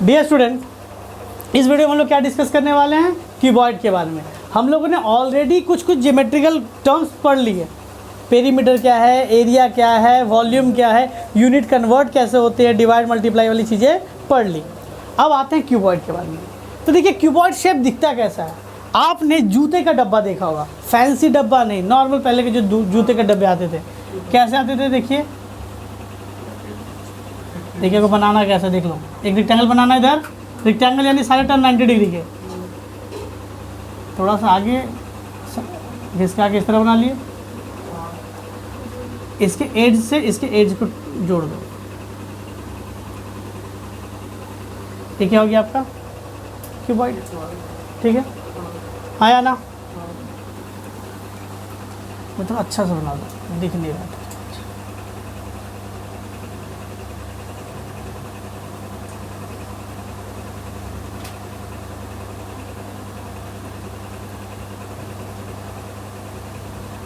Dear student, इस video में हम लोग क्या डिस्कस करने वाले हैं? क्यूबॉइड के बारे में। हम लोगों ने ऑलरेडी कुछ ज्योमेट्रिकल टर्म्स पढ़ लिए। पेरीमीटर क्या है, एरिया क्या है, वॉल्यूम क्या है, यूनिट कन्वर्ट कैसे होते हैं, डिवाइड मल्टीप्लाई वाली चीज़ें पढ़ ली। अब आते हैं क्यूबॉइड के बारे में। तो देखिए क्यूबॉइड शेप दिखता कैसा है। आपने जूते का डब्बा देखा होगा, फैंसी डब्बा नहीं, नॉर्मल पहले के जो जूते के डब्बे आते थे, कैसे आते थे? देखिए देखिए को बनाना कैसे, देख लो। एक रेक्टेंगल बनाना, इधर रेक्टेंगल यानी सारे टर्न 90 डिग्री के, थोड़ा सा आगे घिसका के इस तरह बना लिए, इसके एज से इसके एज को जोड़ दो। ये क्या हो गया आपका क्यूबॉइड, ठीक है। आया ना? मैं थोड़ा अच्छा से बना दो, दिख नहीं रहा था।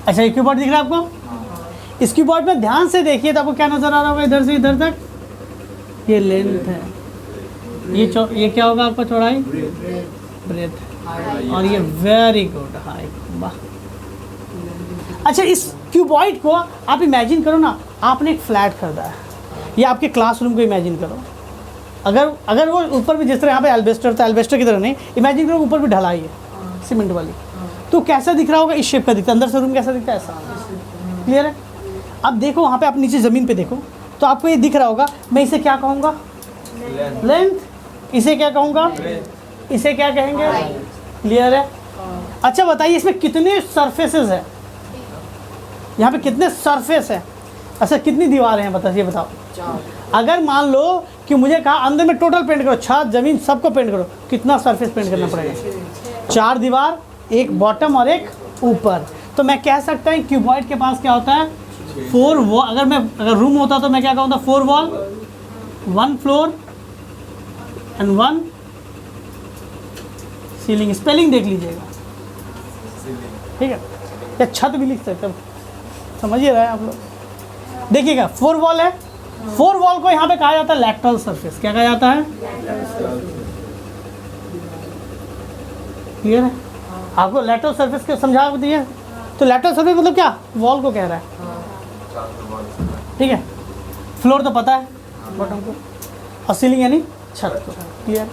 अच्छा, ये क्यूबॉइड दिख रहा है आपको? इस क्यूबॉइड में ध्यान से देखिए तो आपको क्या नजर आ रहा होगा? इधर से इधर तक ये लेंथ है, ये क्या होगा आपका? चौड़ाई, ब्रेथ, और ये वेरी गुड हाइट। वाह। अच्छा, इस क्यूबॉइड को आप इमेजिन करो ना, आपने एक फ्लैट खरीदा है, या आपके क्लासरूम को इमेजिन करो। अगर वो ऊपर भी जिस तरह यहाँ पे एल्बेस्टर था, एल्बेस्टर की तरह नहीं, इमेजिन करो ऊपर भी ढलाई है सीमेंट वाली, तो कैसा दिख रहा होगा? इस शेप का दिखता है। अंदर से रूम कैसा दिखता है? ऐसा। क्लियर है? अब देखो वहाँ पे, आप नीचे ज़मीन पे देखो तो आपको ये दिख रहा होगा। मैं इसे क्या कहूँगा? लेंथ। इसे क्या कहूँगा? इसे क्या कहेंगे? क्लियर है? अच्छा बताइए, इसमें कितने सरफेसेस है? यहाँ पे कितने सरफेस है? अच्छा, कितनी दीवारें हैं बताइए, बताओ। अगर मान लो कि मुझे कहा अंदर में टोटल पेंट करो, छत जमीन सबको पेंट करो, कितना सरफेस पेंट करना पड़ेगा? 4 दीवार, एक बॉटम और एक ऊपर। तो मैं कह सकता हूँ क्यूबॉइड के पास क्या होता है? 4 वॉल। अगर रूम होता तो मैं क्या कहूँगा? 4 wall, 1 floor and 1 ceiling. Spelling देख लीजिएगा, ठीक है? या छत भी लिख सकते हैं, समझिए रहे हैं आप लोग। देखिएगा 4 वॉल है, 4 वॉल को यहाँ पे कहा जाता है लैटरल सरफेस। क्या कहा जाता है? क्लियर है? आपको लैटरल सरफेस के समझा दिया। तो लैटरल सरफेस मतलब क्या? वॉल को कह रहा है, ठीक है। फ्लोर तो पता है, बॉटम को, और सीलिंग यानी छत को। क्लियर?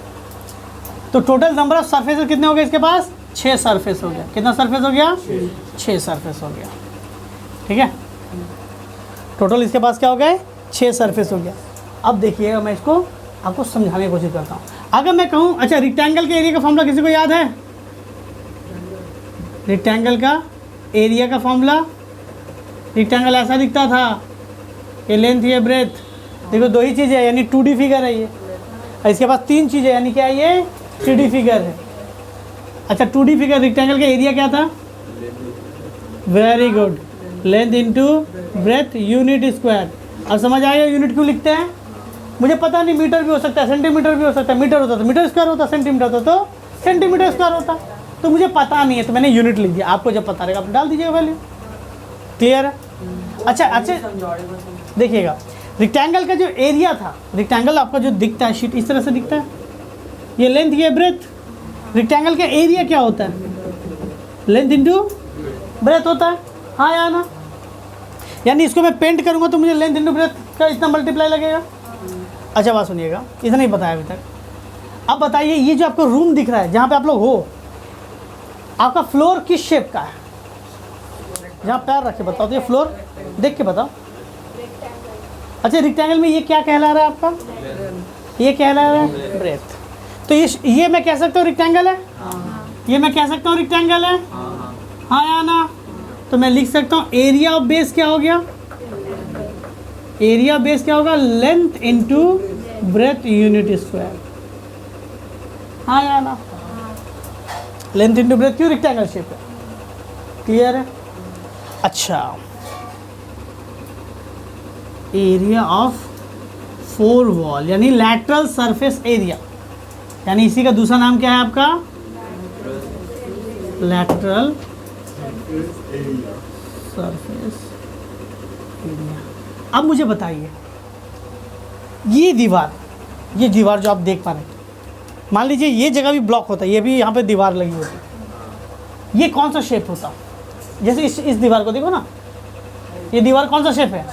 तो टोटल नंबर ऑफ सरफेस कितने हो गए इसके पास? 6 सरफेस हो गया। कितना सरफेस हो गया? 6 सरफेस हो गया, ठीक है। टोटल इसके पास क्या हो गए? 6 सरफेस हो गया। अब देखिएगा, मैं इसको आपको समझाने की कोशिश करता हूँ। अगर मैं कहूँ, अच्छा रेक्टेंगल के एरिया का फॉर्मूला किसी को याद है? रेक्टेंगल का एरिया का फॉर्मूला, रेक्टेंगल ऐसा दिखता था, ये लेंथ, ये ब्रेथ। देखो 2 ही चीज़ें है, यानी 2D फिगर है ये। और इसके पास 3 चीज़ें, यानी क्या है? ये 3D फिगर है। अच्छा, 2D फिगर, रेक्टेंगल का एरिया क्या था? Very good, length into breadth unit square. अब समझ आएगा यूनिट क्यों लिखते हैं? मुझे पता नहीं, मीटर भी हो सकता है, सेंटीमीटर भी हो सकता है। मीटर होता तो मीटर स्क्वायर होता, सेंटीमीटर होता तो सेंटीमीटर स्क्वायर होता। तो मुझे पता नहीं है तो मैंने यूनिट लिख दिया। आपको जब पता रहेगा आप डाल दीजिएगा वैल्यू। क्लियर है? अच्छा देखिएगा, रेक्टेंगल का जो एरिया था, रेक्टेंगल आपका जो दिखता है शीट इस तरह से दिखता है, ये लेंथ, ये ब्रेथ। रेक्टेंगल का एरिया क्या होता है? लेंथ इंटू ब्रेथ होता है। हाँ या ना? यानी इसको मैं पेंट करूँगा तो मुझे लेंथ इंटू ब्रेथ का इतना मल्टीप्लाई लगेगा। अच्छा बात सुनिएगा, इतना ही बताया अभी तक। अब बताइए, ये जो आपको रूम दिख रहा है जहाँ पे आप लोग हो, आपका फ्लोर किस शेप का है? जहाँ पैर रखे बताओ तो ये फ्लोर देख के बताओ। अच्छा, रेक्टेंगल में ये क्या कहला रहा है आपका? ये कहला रहा है ब्रेथ। तो ये मैं कह सकता हूँ रेक्टेंगल है? ये मैं कह सकता हूँ रेक्टेंगल है? हाँ या ना? तो मैं लिख सकता हूँ एरिया ऑफ बेस क्या हो गया? एरिया बेस क्या होगा? Length into breadth unit square. हाँ या ना? लेंथ इंटू ब्रेथ, क्यों? रेक्टेंगल शेप है। क्लियर है? अच्छा, एरिया ऑफ 4 वॉल यानी लैटरल सरफेस एरिया, यानी इसी का दूसरा नाम क्या है आपका? Lateral surface area. अब मुझे बताइए, ये दीवार ये दीवार जो आप देख पा रहे हैं, मान लीजिए ये जगह भी ब्लॉक होता है, ये भी यहाँ पे दीवार लगी होती है, ये कौन सा शेप होता? जैसे इस दीवार को देखो ना, ये दीवार कौन सा शेप है?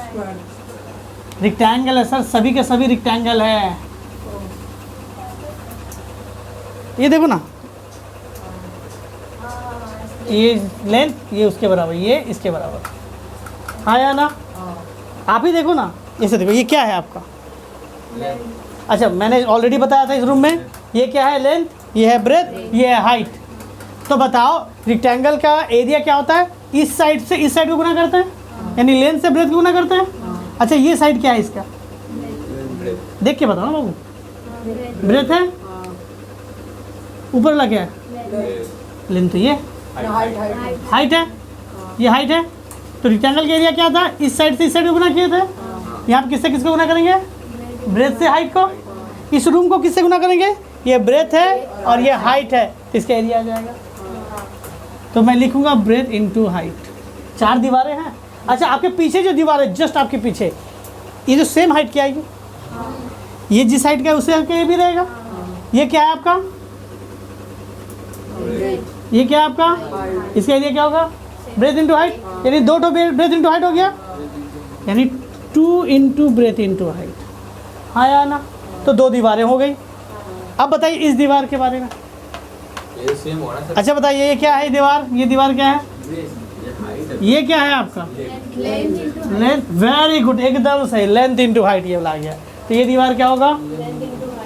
रिक्टेंगल है सर, सभी के सभी रिक्टेंगल है। ये देखो ना, ये लेंथ ये उसके बराबर, ये इसके बराबर, हाँ या ना? आप ही देखो ना, ऐसे देखो, ये क्या है आपका? अच्छा, मैंने ऑलरेडी बताया था इस रूम में, ये क्या है? लेंथ, ये है ब्रेथ, ये है हाइट। तो बताओ रेक्टेंगल का एरिया क्या होता है? इस साइड से इस साइड को गुना करते हैं, यानी लेंथ से ब्रेथ को गुना करते हैं। अच्छा, ये साइड क्या है इसका? देख के बताओ ना बाबू, ब्रेथ है, ऊपर वाला क्या है? लेंथ। तो ये हाइट है, ये हाइट है। तो रेक्टेंगल का एरिया क्या था? इस साइड से इस साइड को गुना किए थे। यहाँ पे किससे किसको गुना करेंगे? ब्रेथ से हाइट को। इस रूम को किससे गुना करेंगे? ये ब्रेथ है और ये हाइट है, तो इसका एरिया आ जाएगा। तो मैं लिखूंगा ब्रेथ इनटू हाइट। 4 दीवारें हैं। अच्छा, आपके पीछे जो दीवार है, जस्ट आपके पीछे, ये जो सेम हाइट क्या आएगी? ये जिस हाइट का है उससे ये भी रहेगा। ये क्या है आपका? ये क्या है आपका? इसका एरिया क्या होगा? ब्रेथ इनटू हाइट, यानी 2 ब्रेथ इनटू हाइट हो गया, यानी 2 इंटू ब्रेथ इनटू हाइट, हाँ या ना? तो 2 दीवारें हो गई। अब बताइए इस दीवार के बारे में। ये सेम हो रहा है। अच्छा बताइए, ये क्या है दीवार? ये दीवार क्या है? ये क्या है आपका? लेंथ। वेरी गुड, एकदम सही, लेंथ इनटू हाइट ये वाला आ गया। तो ये दीवार क्या होगा?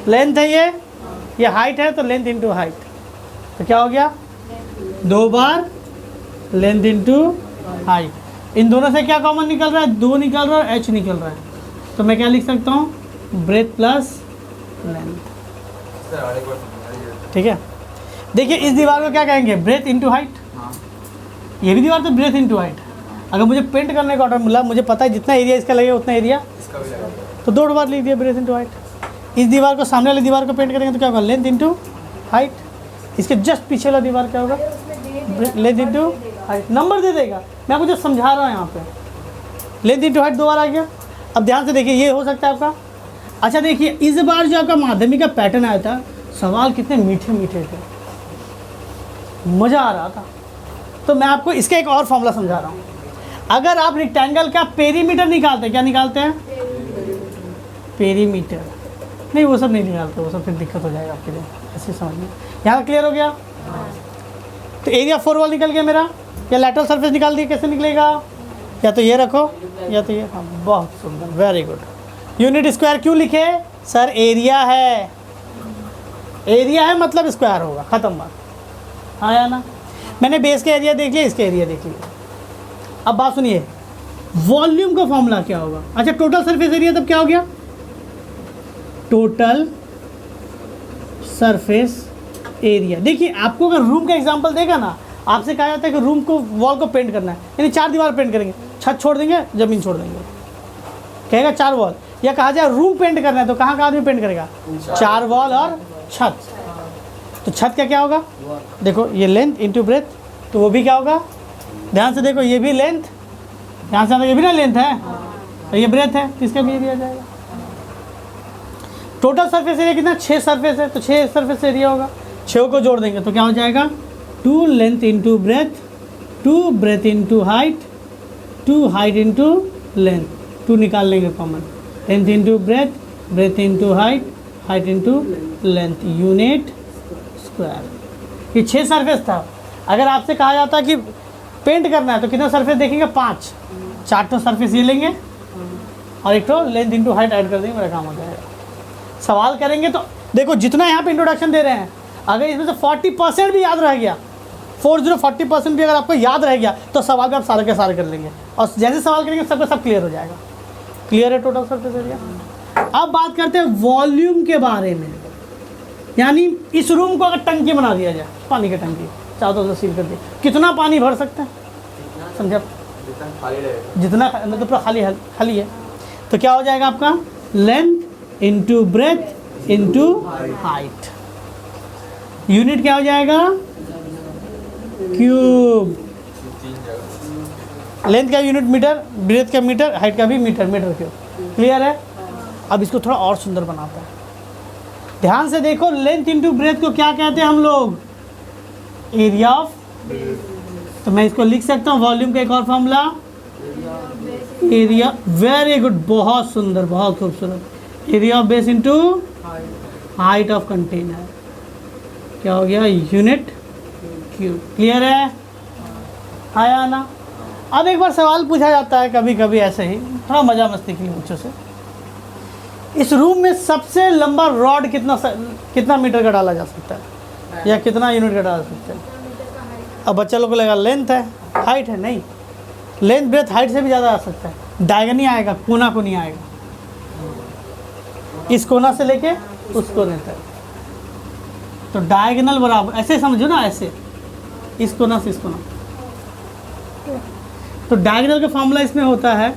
लेंथ है ये हाइट है, तो लेंथ इनटू हाइट। तो क्या हो गया? 2 बार लेंथ इनटू हाइट। इन दोनों से क्या कॉमन निकल रहा है? 2 निकल रहा है, h निकल रहा है। तो मैं क्या लिख सकता हूँ? Breadth plus length. ठीक है, देखिए इस दीवार को क्या कहेंगे? Breadth into height. ये भी दीवार तो ब्रेथ इनटू हाइट। अगर मुझे पेंट करने का ऑर्डर मिला, मुझे पता है जितना एरिया इसका लगेगा उतना एरिया इसका भी लगेगा, तो 2 बार लिख दिया ब्रेथ इनटू हाइट। इस दीवार को सामने वाली दीवार को पेंट करेंगे तो क्या होगा? Length into height. इसके जस्ट पीछे वाला दीवार क्या होगा? Length into height. नंबर दे देगा, मैं आपको जो समझा रहा हूँ यहाँ पे। लेंथ इनटू हाइट 2 बार आ गया। अब ध्यान से देखिए, ये हो सकता है आपका। अच्छा देखिए, इस बार जो आपका माध्यमिक का पैटर्न आया था, सवाल कितने मीठे मीठे थे, मज़ा आ रहा था। तो मैं आपको इसका एक और फॉर्मूला समझा रहा हूँ। अगर आप रेक्टेंगल का पेरीमीटर निकालते हैं, क्या निकालते हैं? पेरीमीटर। नहीं, वो सब नहीं निकालते, वो सब फिर दिक्कत हो जाएगा आपके लिए, ऐसे समझिए। यहाँ क्लियर हो गया? तो एरिया 4 वॉल निकल गया मेरा, या लैटरल सरफेस निकाल दिया। कैसे निकलेगा? या तो ये रखो या तो ये। हाँ, बहुत सुंदर, वेरी गुड। यूनिट स्क्वायर क्यों लिखे? सर एरिया है, एरिया है मतलब स्क्वायर होगा, ख़त्म बात, हाँ या ना? मैंने बेस का एरिया देख लिया, इसका एरिया देख लिया। अब बात सुनिए, वॉल्यूम का फॉर्मूला क्या होगा? अच्छा, टोटल सरफेस एरिया तब क्या हो गया? Total surface area. देखिए, आपको अगर रूम का एग्जांपल देगा ना, आपसे कहा जाता है कि रूम को, वॉल को पेंट करना है, यानी 4 दीवार पेंट करेंगे, छत छोड़ देंगे, ज़मीन छोड़ देंगे, कहेगा 4 वॉल। या कहा जाए रूम पेंट करना है, तो कहाँ का आदमी पेंट करेगा? 4 वॉल और छत। तो छत का क्या होगा? देखो, ये लेंथ इंटू ब्रेथ, तो वो भी क्या होगा? ध्यान से देखो, ये भी लेंथ, ध्यान से, ये भी ना लेंथ है, और ये ब्रेथ है, तो इसका भी एरिया जाएगा। टोटल सरफेस एरिया कितना? 6 सरफेस है, तो 6 सरफेस एरिया होगा। 6 को जोड़ देंगे तो क्या हो जाएगा? 2 length into breadth, 2 breath into height, 2 height into length. 2 निकाल लेंगे common, length into breadth, breath into height, height into length, unit square. ये 6 सरफेस था। अगर आपसे कहा जाता कि पेंट करना है तो कितना सरफेस देखेंगे? 5। 4 तो सरफेस ये लेंगे और एक तो लेंथ इंटू हाइट ऐड कर देंगे, मेरा काम हो जाएगा। सवाल करेंगे तो देखो, जितना यहाँ पे इंट्रोडक्शन दे रहे हैं, अगर इसमें से 40% भी याद रह गया, 40% भी अगर आपको याद रह गया, तो सवाल भी आप सारे के सारे कर लेंगे, और जैसे सवाल करेंगे सबका सब क्लियर हो जाएगा। क्लियर है टोटल सरफेस एरिया? अब बात करते हैं वॉल्यूम के बारे में। यानी इस रूम को अगर टंकी बना दिया जाए, पानी की टंकी, चारों तरफ से सील कर दी, कितना पानी भर सकते हैं? समझे? जितना मतलब पूरा खाली है। तो क्या हो जाएगा आपका? Length into breadth into height. Unit क्या हो जाएगा? क्यूब। लेंथ का यूनिट मीटर, ब्रेथ का मीटर, हाइट का भी मीटर, मीटर क्यूब। क्लियर है? अब इसको थोड़ा और सुंदर बनाता है। ध्यान से देखो, लेंथ इंटू ब्रेथ को क्या कहते हैं हम लोग? Area of. तो मैं इसको लिख सकता हूँ वॉल्यूम का एक और फॉर्मूला, एरिया। वेरी गुड, बहुत सुंदर, बहुत खूबसूरत। Area of base into height of container, क्या हो गया? Unit cube. क्लियर है? आया ना? अब एक बार सवाल पूछा जाता है कभी कभी ऐसे ही, थोड़ा मजा मस्ती के लिए बच्चों से, इस रूम में सबसे लंबा रॉड कितना मीटर का डाला जा सकता है, या कितना यूनिट का डाला सकता है? अब बच्चा लोग को लगा लेंथ है, हाइट है। नहीं, लेंथ ब्रेथ हाइट से भी ज़्यादा आ सकता है। डायगन नहीं आएगा, कोना को नहीं आएगा, इस कोना से लेके उस कोने तक। तो डायगोनल बराबर, ऐसे समझो ना, ऐसे इस कोना से इस कोना। तो डायगोनल का फॉर्मूला इसमें होता है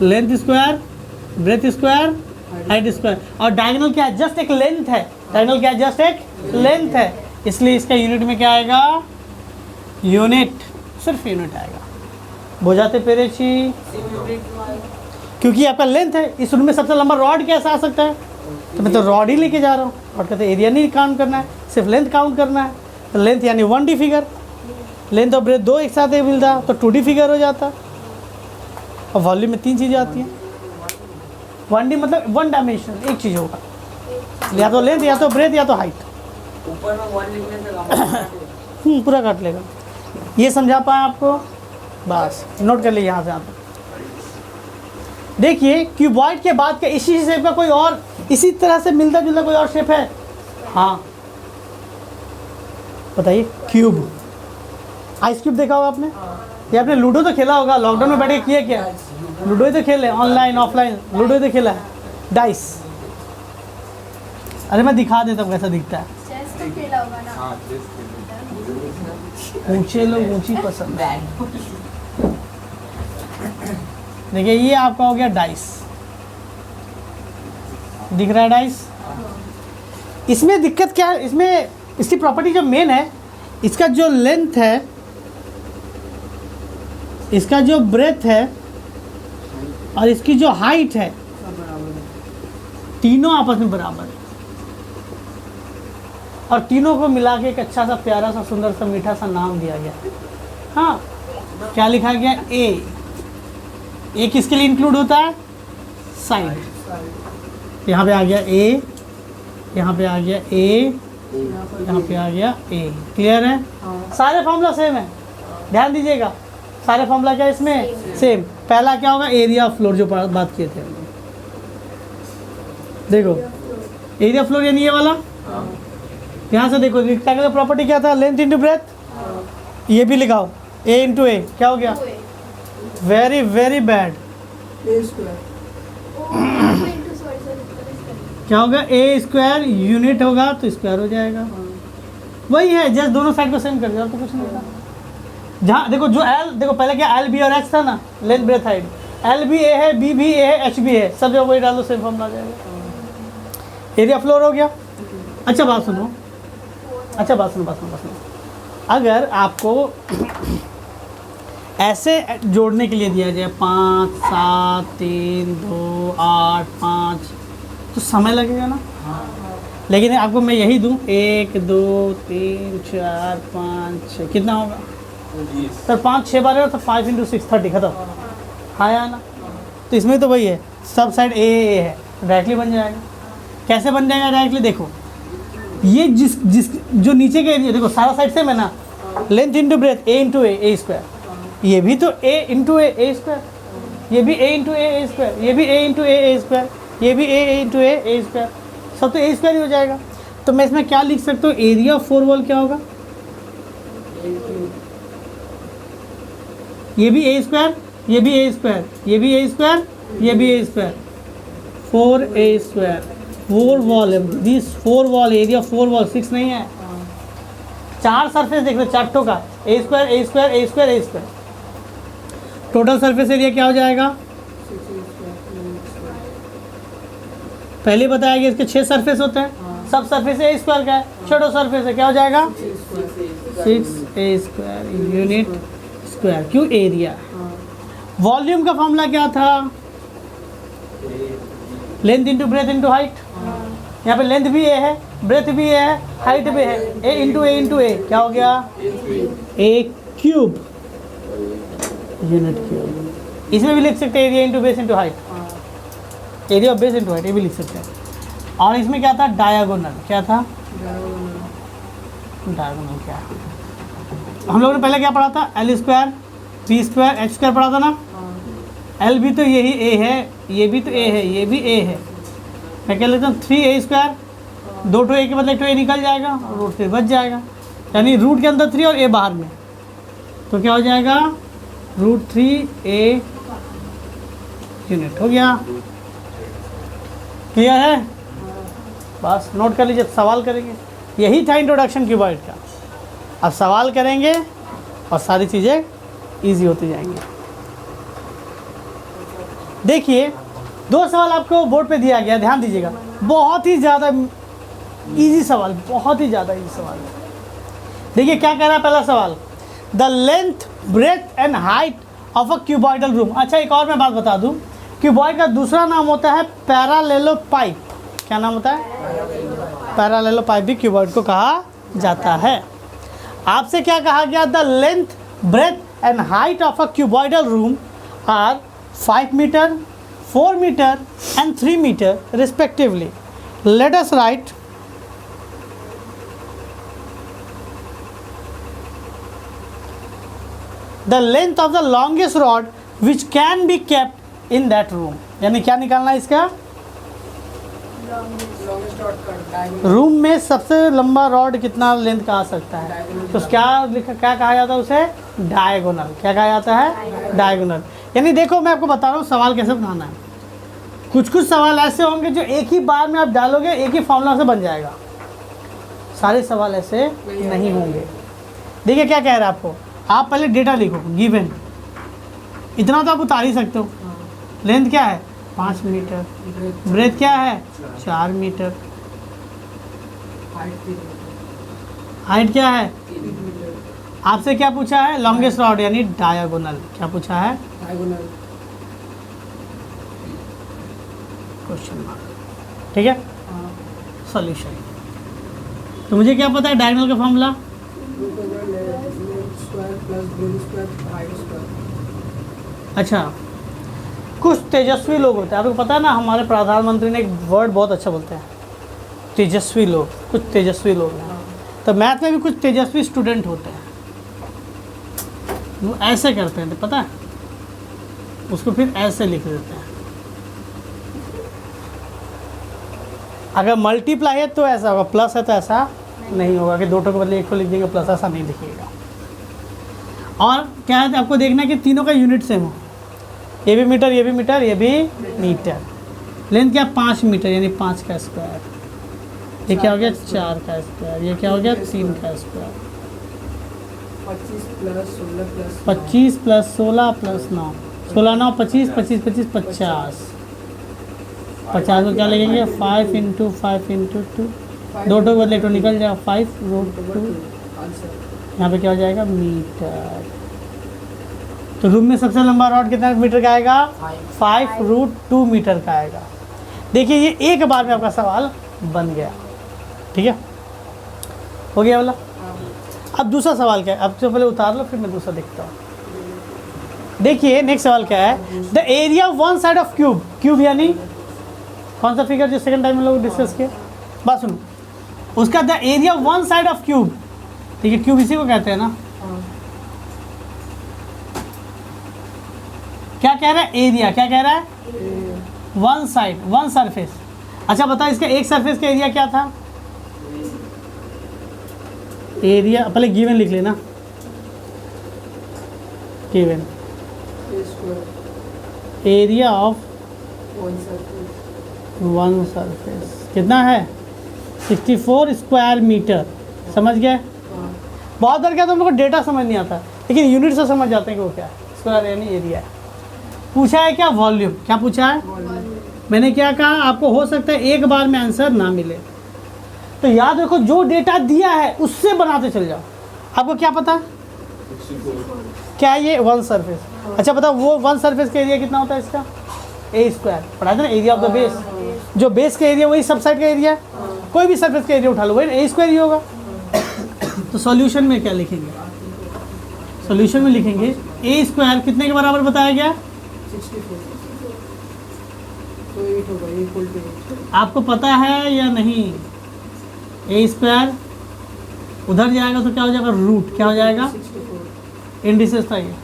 length square, breath square, height square. और डायगोनल क्या है? जस्ट एक लेंथ है। डायगोनल क्या है? जस्ट एक लेंथ है। इसलिए इसका यूनिट में क्या आएगा? यूनिट, सिर्फ यूनिट आएगा। बुझाते पेरेची, क्योंकि आपका लेंथ है। इस रूम में सबसे लंबा रॉड कैसा आ सकता है? तो मैं तो रॉड ही लेके जा रहा हूँ। रॉड का तो एरिया नहीं काउंट करना है, सिर्फ लेंथ काउंट करना है। तो लेंथ यानी 1D फिगर, लेंथ और ब्रेथ दो एक साथ ही मिलता तो 2D फिगर हो जाता। और वॉल्यूम में 3 चीज़ें आती हैं। 1D मतलब 1 डायमेंशन, एक चीज़ होगा, या तो लेंथ, या तो ब्रेथ, या तो हाइट। ऊपर में 1 लिखने से काम पूरा काट लेगा। ये समझा पाए आपको? बस नोट कर लीजिए यहाँ से यहाँ तक। देखिए, क्यूबॉइड के बाद का इसी शेप का कोई और, इसी तरह से मिलता जुलता कोई और शेप है? हाँ, बताइए। क्यूब, आइस क्यूब देखा होगा आपने? ये आपने लूडो तो खेला होगा, लॉकडाउन में बैठ के किए क्या? लूडो ही तो खेले, ऑनलाइन ऑफलाइन लूडो ही तो खेला है। डाइस, अरे मैं दिखा देता हूँ कैसा दिखता है। चेस तो खेला होगा ना? हाँ, ऊंचे लोग ऊंची पसंद है। देखिए, ये आपका हो गया डाइस, दिख रहा है डाइस? इसमें दिक्कत क्या है? इसमें इसकी प्रॉपर्टी जो मेन है, इसका जो लेंथ है, इसका जो ब्रेथ है, और इसकी जो हाइट है, तीनों आपस में बराबर है। और तीनों को मिला के एक अच्छा सा, प्यारा सा, सुंदर सा, मीठा सा नाम दिया गया। हाँ, क्या लिखा गया? ए किसके लिए इंक्लूड होता है? साइड। यहाँ पे आ गया ए, यहाँ पे आ गया ए, यहाँ पे आ गया ए। क्लियर है? सारे फॉर्मूला सेम है, ध्यान दीजिएगा। सारे फॉर्मूला क्या है इसमें? सेम। पहला क्या होगा? एरिया ऑफ फ्लोर, जो बात किए थे। देखो, एरिया फ्लोर यानी ये वाला। यहाँ से देखो, रेक्टेंगल प्रॉपर्टी क्या था? Length into breadth. ये भी लिखाओ, ए इंटू ए। क्या हो गया? Very very bad. क्या होगा? ए स्क्वायर, यूनिट होगा तो स्क्वायर हो जाएगा। वही है, जस्ट दोनों साइड को सेम कर दिया, और तो कुछ नहीं होगा। जहाँ देखो, जो एल, देखो पहले क्या एल बी और एच था ना, लेंथ ब्रेथ हाइट। एल भी ए है, बी भी ए है, एच भी है, सब जगह वही डाल दो, सेम फॉर्म आ जाएगा। एरिया फ्लोर हो गया। अच्छा बात सुनो, बात सुनो। अगर आपको ऐसे जोड़ने के लिए दिया जाए 5, 7, 3, 2, 8, 5, तो समय लगेगा ना? लेकिन आपको मैं यही दूँ, 1, 2, 3, 4, 5, 6, कितना होगा सर? 5, 6 बार तो 5 × 6 30, खत्म। हाँ या ना? तो इसमें तो वही है, सब साइड ए है, डायरेक्टली बन जाएगा। कैसे बन जाएगा डायरेक्टली? देखो, ये जिस जो नीचे का एरिया, देखो सारा साइड सेम है ना। लेंथ इंटू ब्रेथ, ए इंटू ए स्क्वायर। ये भी तो ए इंटू ए स्क्वायर, ये भी ए इंटू ए स्क्वायर, ये भी ए इंटू ए स्क्वायर, ये भी ए इंटू ए स्क्वायर, सब तो ए स्क्वायर ही हो जाएगा। तो मैं इसमें क्या लिख सकता हूँ? एरिया ऑफ 4 वॉल क्या होगा? ये भी ए स्क्वायर, ये भी ए स्क्वायर, ये भी ए स्क्वायर, ये भी ए स्क्वायर, 4a स्क्वायर। 4 वॉल है, दिस 4 वॉल, एरिया 4 वॉल, 6 नहीं है। 4 सरफेस देख लो, 4 ठो का, ए स्क्वायर, ए स्क्वायर, ए स्क्वायर, ए स्क्वायर। टोटल सरफेस एरिया क्या हो जाएगा? पहले बताया गया इसके 6 सरफेस होते हैं, सब सरफेस ए स्क्वायर का है, छोटा सरफेस है, क्या हो जाएगा? 6a square unit square. क्यों? एरिया। वॉल्यूम का फॉर्मूला क्या था? Length into breadth into height. यहाँ पे लेंथ भी ए है, ब्रेथ भी ए है, हाइट भी है। ए इंटू ए क्या हो गया? ए क्यूब, यूनिट क्यूब। इसमें भी लिख सकते हैं area into base into height, area of base into height, ये भी लिख सकते हैं। और इसमें क्या था? डायगोनल। क्या था? डायगोनल क्या है? हम लोगों ने पहले क्या पढ़ा था? L square B square H square पढ़ा था ना। एल भी तो यही ए है, ये भी तो ए है, ये भी ए है। मैं क्या लेता हूँ 3a स्क्वायर, 2 ए के बदले 2a निकल जाएगा और रूट 3 बच जाएगा, यानी रूट के अंदर 3 और a बाहर में, तो क्या हो जाएगा? रूट 3a यूनिट हो गया। क्लियर है? बस नोट कर लीजिए, सवाल करेंगे। यही था इंट्रोडक्शन क्यूबॉइड का। अब सवाल करेंगे और सारी चीज़ें ईजी होती जाएंगी। देखिए 2 सवाल आपको बोर्ड पे दिया गया, ध्यान दीजिएगा। बहुत ही ज़्यादा इजी सवाल, बहुत ही ज़्यादा इजी सवाल है। देखिए क्या कह रहा है पहला सवाल, the length breadth and height of a cuboidal room. अच्छा एक और मैं बात बता दूं, क्यूबॉइड का दूसरा नाम होता है पैरालेलोपाइप। क्या नाम होता है? पैरालेलोपाइप भी क्यूबॉइड को कहा जाता है। आपसे क्या कहा गया? The length breadth and height of a cuboidal room are 5 metre, 4 meter and 3 meter respectively. Let us write the length of the longest rod which can be kept in that room. यानी क्या निकालना है इसका? Room में सबसे लंबा rod कितना length का आ सकता है, तो क्या लिखा, क्या कहा जाता है उसे? डायगोनल। क्या कहा जाता है? डायगोनल। यानी देखो मैं आपको बता रहा हूँ सवाल कैसे बनाना है। कुछ कुछ सवाल ऐसे होंगे जो एक ही बार में आप डालोगे, एक ही फॉर्मूला से बन जाएगा। सारे सवाल ऐसे नहीं होंगे। देखिए क्या कह रहा है आपको, आप पहले डेटा लिखो, गिवन इतना तो आप उतार ही सकते हो। लेंथ क्या है? 5 मीटर, ब्रेथ क्या है? 4 मीटर, हाइट क्या है? आपसे क्या पूछा है? लॉन्गेस्ट रॉड यानी डायगोनल। क्या पूछा है? Question mark. ठीक है, सॉल्यूशन। तो मुझे क्या पता है डायगोनल का फॉर्मूला? अच्छा, कुछ तेजस्वी लोग होते हैं, आपको पता है ना, हमारे प्रधानमंत्री ने एक वर्ड बहुत अच्छा बोलते हैं, तेजस्वी लोग। कुछ तेजस्वी लोग हैं, तो मैथ में भी कुछ तेजस्वी स्टूडेंट होते हैं, वो ऐसे करते हैं, पता है, उसको फिर ऐसे लिख देते हैं। अगर मल्टीप्लाई है तो ऐसा होगा, प्लस है तो ऐसा नहीं होगा कि 2 के बदले 1 को लिख देंगे प्लस, ऐसा नहीं लिखिएगा। और क्या है आपको देखना है कि तीनों का यूनिट सेम हो, ये भी मीटर, ये भी मीटर, ये भी मीटर। लेंथ क्या? 5 मीटर यानी 5 का स्क्वायर। ये क्या हो गया? 4 का स्क्वायर। ये क्या हो गया? 3 का स्क्वायर। 25 plus 16 plus 9, 16 9 25, 25 25 50। 50 को क्या लगेंगे? 5 इंटू 5 इंटू 2, 2 के बदले 2 निकल जाएगा, 5 रूट 2। यहाँ पे क्या हो जाएगा? मीटर। तो रूम में सबसे लंबा रॉड कितना मीटर का आएगा? 5 रूट 2 मीटर का आएगा। देखिए ये एक बार में आपका सवाल बन गया। ठीक है, हो गया वाला। अब दूसरा सवाल क्या है? अब तो पहले उतार लो, फिर मैं दूसरा देखता हूँ। देखिए नेक्स्ट सवाल क्या है, the area of one side of cube. Cube यानी कौन सा फिगर जो सेकंड टाइम में लोग डिस्कस किए? बात सुनो, उसका the area of one side of cube. ठीक है, क्यूब इसी को कहते हैं ना। क्या कह रहा है? एरिया। क्या कह रहा है? One side, one surface. अच्छा बताओ इसका एक सरफेस का एरिया क्या था? एरिया पहले गिवन लिख लेना, given area of one surface कितना है? 64 स्क्वायर मीटर। समझ गए? बहुत बार क्या तो हम लोग को डेटा समझ नहीं आता, लेकिन यूनिट से समझ जाते हैं कि वो क्या है। स्क्वायर यानी एरिया है। पूछा है क्या? वॉल्यूम। क्या पूछा है? मैंने क्या कहा, आपको हो सकता है एक बार में आंसर ना मिले, तो याद रखो जो डेटा दिया है उससे बनाते चल जाओ। आपको क्या पता है? क्या है ये? One surface. अच्छा बताओ वो वन सरफेस का एरिया कितना होता है इसका? ए स्क्वायर। पढ़ा था ना, एरिया ऑफ द बेस। जो बेस का एरिया वही सब साइड का एरिया, कोई भी सरफेस का एरिया उठा लो वही ए स्क्वायर ही होगा। तो सॉल्यूशन में क्या लिखेंगे? सॉल्यूशन में लिखेंगे ए स्क्वायर कितने के बराबर बताया गया? 64 तो 8 होगा, इक्वल टू 8। आपको पता है या नहीं? ए स्क्वायर उधर जाएगा तो क्या हो जाएगा? रूट क्या हो जाएगा? 64 इंडिसेस था ये।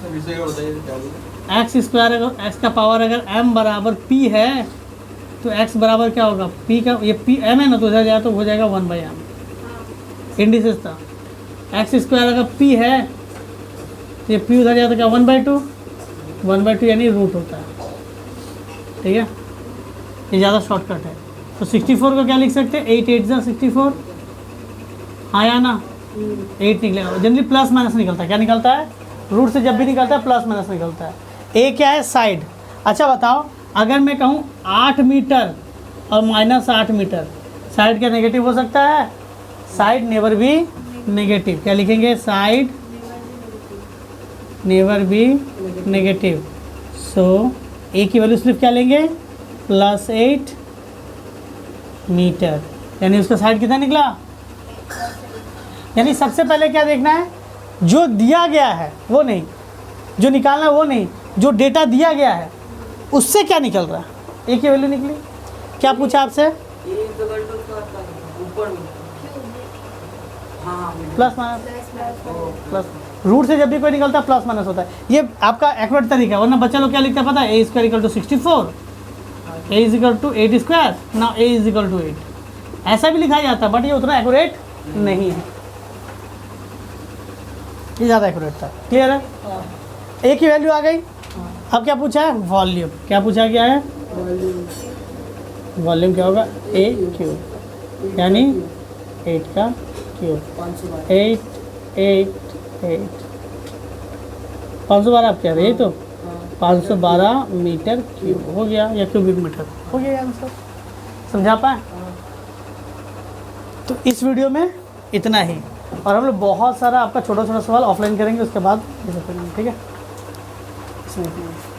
विषय का बताइए क्या बोले? एक्स स्क्वायर अगर एक्स का पावर अगर m बराबर p है तो x बराबर क्या होगा? p का ये p m है ना, तो उधर जाए तो हो जाएगा 1/m। इंडिसेस था। एक्स स्क्वायर अगर p है तो ये p उधर जाए तो क्या 1/2? 1/2 यानी रूट होता है। ठीक है, ये ज़्यादा शॉर्टकट है। तो 64 को क्या लिख सकते हैं? 8 8 64। हाँ या ना? 8 निकलेगा। जनरली प्लस माइनस निकलता है। क्या निकलता है? रूट से जब भी निकलता है प्लस माइनस निकलता है। ए क्या है? साइड। अच्छा बताओ, अगर मैं कहूँ 8 मीटर और -8 मीटर, साइड क्या नेगेटिव हो सकता है? Side never be negative. क्या लिखेंगे? Side never be negative. So a की वैल्यू सिर्फ क्या लेंगे? +8 मीटर। यानी उसका साइड कितना निकला? यानी सबसे पहले क्या देखना है? जो दिया गया है वो नहीं, जो निकालना है वो नहीं, जो डेटा दिया गया है उससे क्या निकल रहा है। ए की वैल्यू निकली। क्या पूछा आपसे? ये डबल टू का ऊपर में। हाँ प्लस माइनस। प्लस रूट से जब भी कोई निकलता है प्लस माइनस होता है। ये आपका एक्यूरेट तरीका है, वरना बच्चा लोग क्या लिखता है पता है? A square equal to 64, a is equal to 8 square, ना ए इज इक्वल टू 8। ऐसा भी लिखा जाता है बट ये उतना एक्यूरेट नहीं है, ये ज़्यादा एक्यूरेट था। क्लियर है? ए की वैल्यू आ गई। अब क्या पूछा है? वॉल्यूम। क्या पूछा गया है? वॉल्यूम क्या होगा? ए क्यूब, यानी 8 का क्यूब। 8 8 8 512 आप कह रहे हैं तो 512 मीटर क्यूब हो गया, या क्यूबिक मीटर हो गया आंसर। समझा पाए? तो इस वीडियो में इतना ही, और हम लोग बहुत सारा आपका छोटा छोटा सवाल ऑफलाइन करेंगे, उसके बाद ये सब करेंगे। ठीक है, इसमें इतना ही।